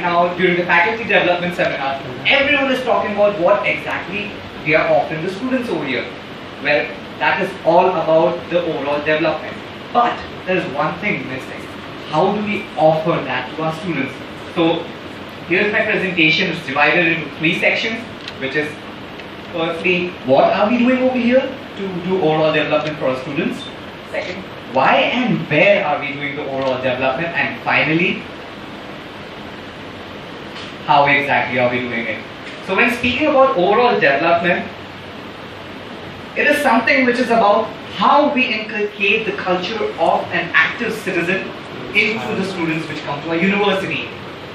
now during the faculty development seminar, everyone is talking about what exactly we are offering the students over here. Well, that is all about the overall development. But there is one thing missing. How do we offer that to our students? So here's my presentation. It's divided into 3 sections, which is firstly, what are we doing over here to do overall development for our students? Second, why and where are we doing the overall development? And finally, how exactly are we doing it? So when speaking about overall development, it is something which is about how we inculcate the culture of an active citizen into the students which come to our university.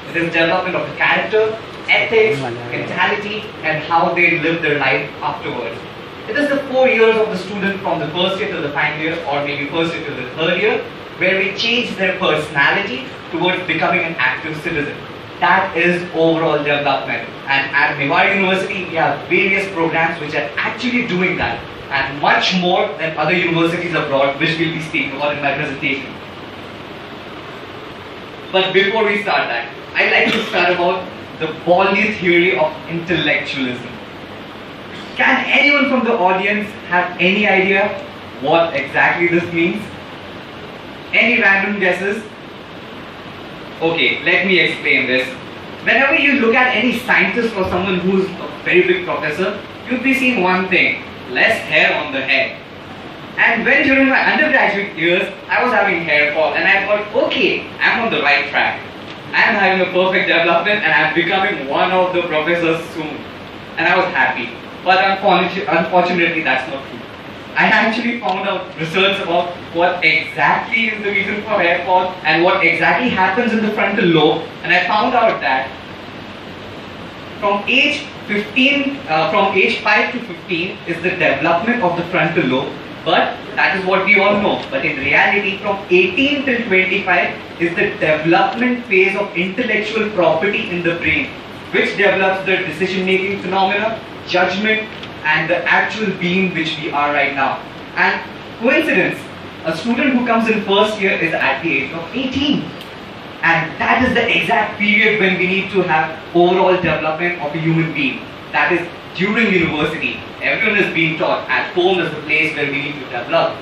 It is development of the character, ethics, mentality, and how they live their life afterwards. It is the 4 years of the student from the first year to the final year, or maybe first year to the third year, where we change their personality towards becoming an active citizen. That is overall development. And at Mewari University, we have various programs which are actually doing that, and much more than other universities abroad, which we'll be speaking about in my presentation. But before we start that, I'd like to start about the Bawley theory of intellectualism. Can anyone from the audience have any idea what exactly this means? Any random guesses? Okay, let me explain this. Whenever you look at any scientist or someone who's a very big professor, you'll be seeing one thing: less hair on the head. And when during my undergraduate years, I was having hair fall, and I thought, okay, I'm on the right track. I'm having a perfect development, and I'm becoming one of the professors soon. And I was happy. But unfortunately, that's not true. I actually found out research about what exactly is the reason for hair fall and what exactly happens in the frontal lobe, and I found out that from age 5 to 15 is the development of the frontal lobe, but that is what we all know. But in reality, from 18 till 25 is the development phase of intellectual property in the brain, which develops the decision-making phenomena, judgment, and the actual being which we are right now. And coincidence, a student who comes in first year is at the age of 18. And that is the exact period when we need to have overall development of a human being. That is during university. Everyone is being taught at home is the place where we need to develop.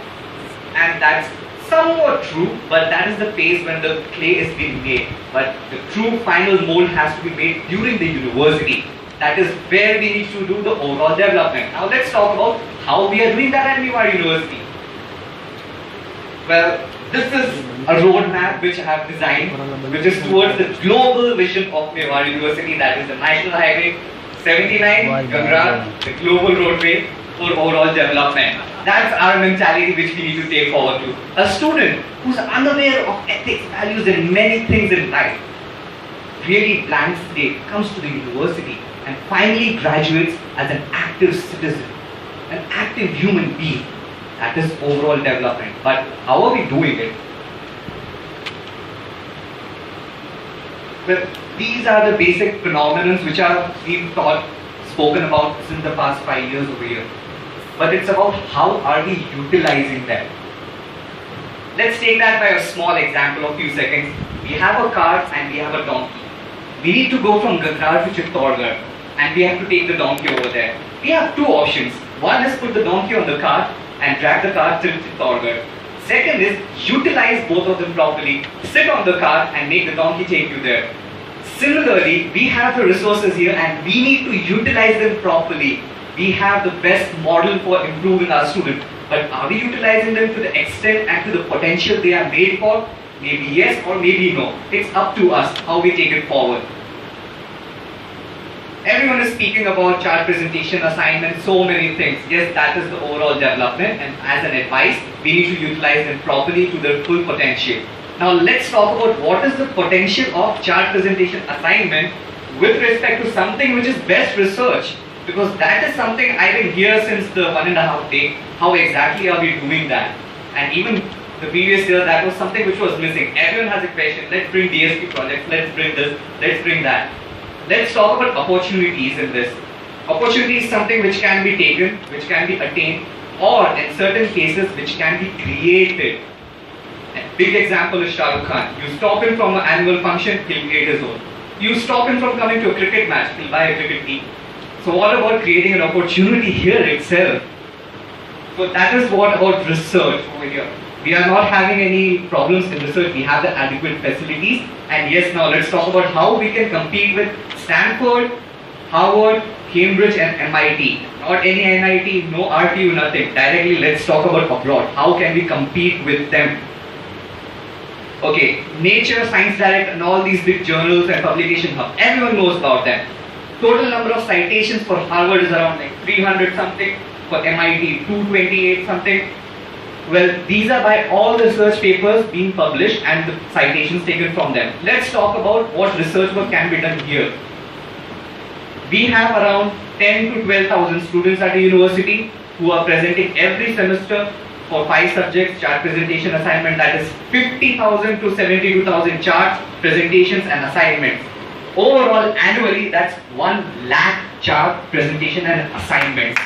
And that's somewhat true, but that is the phase when the clay is being made. But the true final mold has to be made during the university. That is where we need to do the overall development. Now let's talk about how we are doing that at Mewari University. Well, this is a roadmap which I have designed, which is towards the global vision of Mewari University, that is the National Highway 79, Gangrar, the global roadway for overall development. That's our mentality which we need to take forward to. A student who's unaware of ethics, values, and many things in life really blank slate, comes to the university and finally graduates as an active citizen, an active human being. That is overall development. But how are we doing it? Well, these are the basic phenomena which are being taught, spoken about since the past 5 years over here. But it's about how are we utilizing them. Let's take that by a small example of a few seconds. We have a cart and we have a donkey. We need to go from Gangrar to Chittorgarh, and we have to take the donkey over there. We have 2 options. One is put the donkey on the cart and drag the cart till Chittorgarh. Second is utilize both of them properly. Sit on the cart and make the donkey take you there. Similarly, we have the resources here and we need to utilize them properly. We have the best model for improving our students. But are we utilizing them to the extent and to the potential they are made for? Maybe yes or maybe no. It's up to us how we take it forward. Everyone is speaking about chart presentation, assignment, so many things. Yes, that is the overall development, and as an advice, we need to utilize them properly to their full potential. Now let's talk about what is the potential of chart presentation assignment with respect to something which is best research, because that is something I've been here since the 1.5 day. How exactly are we doing that? And even the previous year, that was something which was missing. Everyone has a question. Let's bring DSP projects. Let's bring this. Let's bring that. Let's talk about opportunities in this. Opportunity is something which can be taken, which can be attained, or in certain cases which can be created. A big example is Shah Rukh Khan. You stop him from an annual function, he'll create his own. You stop him from coming to a cricket match, he'll buy a cricket team. So what about creating an opportunity here itself? So that is what about research over here. We are not having any problems in research, we have the adequate facilities. And yes, now let's talk about how we can compete with Stanford, Harvard, Cambridge and MIT. Not any NIT, no RTU, nothing. Directly let's talk about abroad. How can we compete with them? Okay, Nature, Science Direct and all these big journals and publication hubs, everyone knows about them. Total number of citations for Harvard is around like 300 something, for MIT 228 something. Well, these are by all the research papers being published and the citations taken from them. Let's talk about what research work can be done here. We have around 10 to 12,000 students at a university who are presenting every semester for 5 subjects, chart presentation assignment, that is 50,000 to 72,000 charts, presentations and assignments. Overall, annually, that's 1 lakh chart presentation and assignments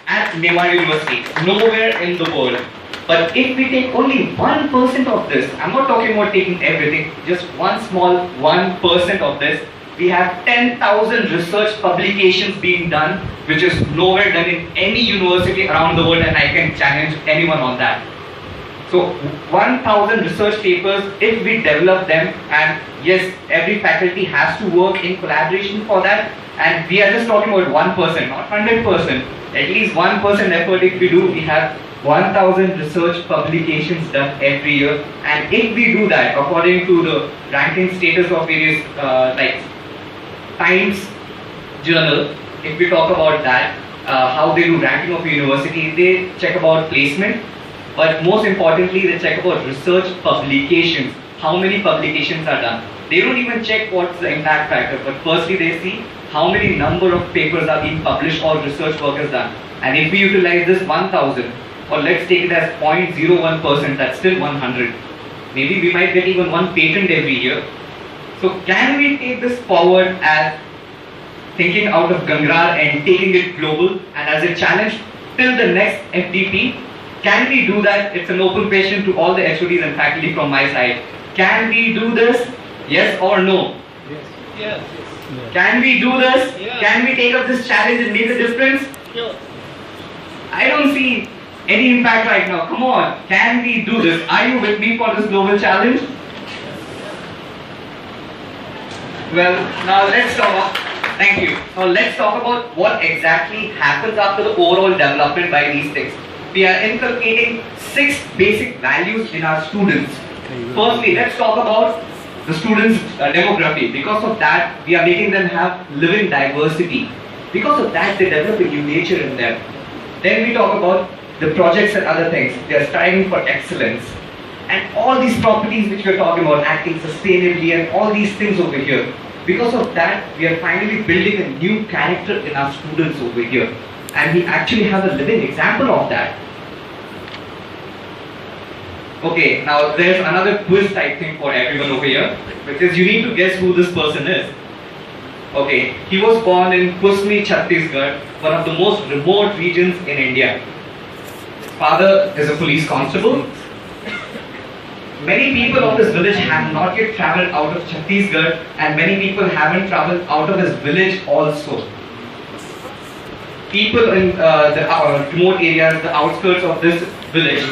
at Mewar University, nowhere in the world. But if we take only 1% of this, I'm not talking about taking everything, just one small 1% of this, we have 10,000 research publications being done, which is nowhere done in any university around the world, and I can challenge anyone on that. So 1,000 research papers, if we develop them, and yes, every faculty has to work in collaboration for that, and we are just talking about 1%, not 100%, at least 1% effort if we do, we have 1,000 research publications done every year. And if we do that, according to the ranking status of various like Times journal, if we talk about that, how they do ranking of a university, they check about placement, but most importantly they check about research publications, how many publications are done. They don't even check what's the impact factor, but firstly they see how many number of papers are being published or research work is done. And if we utilize this 1,000, or let's take it as 0.01%, that's still 100. Maybe we might get even 1 patent every year. So can we take this forward as thinking out of Gangrar and taking it global and as a challenge till the next FDP? Can we do that? It's an open question to all the HODs and faculty from my side. Can we do this? Yes or no? Yes. Yes. Can we do this? Yes. Can we take up this challenge and make a difference? Sure. I don't see any impact right now. Come on. Can we do this? Are you with me for this global challenge? Well, now let's talk. Thank you. Now let's talk about what exactly happens after the overall development by these things. We are inculcating 6 basic values in our students. Firstly, let's talk about the students' demography. Because of that, we are making them have living diversity. Because of that, they develop a new nature in them. Then we talk about the projects and other things. They are striving for excellence. And all these properties which we are talking about, acting sustainably and all these things over here. Because of that, we are finally building a new character in our students over here. And we actually have a living example of that. Okay, now there's another quiz type thing for everyone over here, which is you need to guess who this person is. Okay, he was born in Kusmi, Chhattisgarh, one of the most remote regions in India. His father is a police constable. Many people of this village have not yet travelled out of Chhattisgarh, and many people haven't travelled out of his village also. People in the remote areas, the outskirts of this village,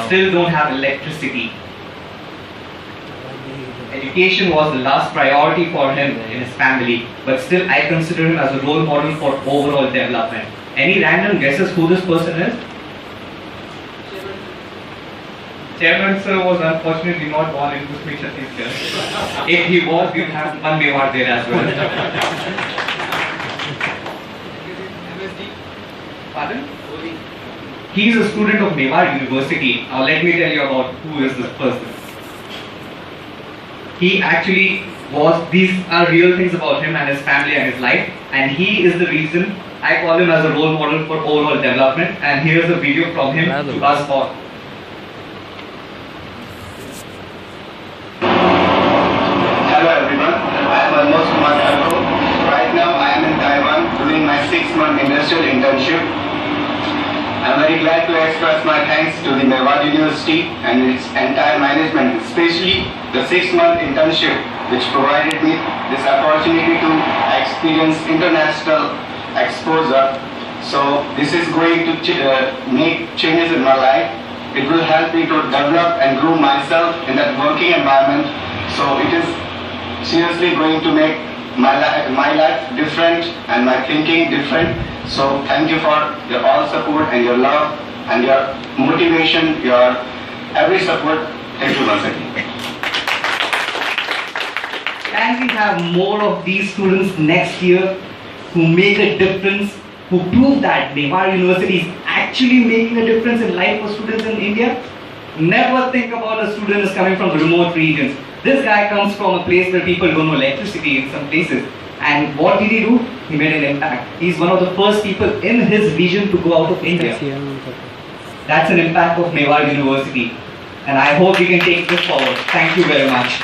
still don't have electricity. Education was the last priority for him in his family, but still I consider him as a role model for overall development. Any random guesses who this person is? Chairman sir was unfortunately not born in Kusmi, Chhattisgarh. If he was, we would have one Mewar there as well. Pardon? He is a student of Mewar University. Now let me tell you about who is this person. He actually was, these are real things about him and his family and his life, and he is the reason I call him as a role model for overall development, and here is a video from him to us all. Hello everyone, I am Almos Kumar Thakur. Right now I am in Taiwan doing my 6-month industrial internship. I'm very glad to express my thanks to the Mewat University and its entire management, especially the 6-month internship which provided me this opportunity to experience international exposure. So this is going to make changes in my life. It will help me to develop and grow myself in that working environment. So it is seriously going to make my life different and my thinking different. So thank you for your all support and your love and your motivation, your every support. Thank you once again. Can we have more of these students next year who make a difference, who prove that Mewat University is actually making a difference in life for students in India? Never think about a student is coming from remote regions. This guy comes from a place where people don't know electricity in some places. And what did he do? He made an impact. He's one of the first people in his region to go out of India. That's an impact of Mewat University. And I hope we can take this forward. Thank you very much.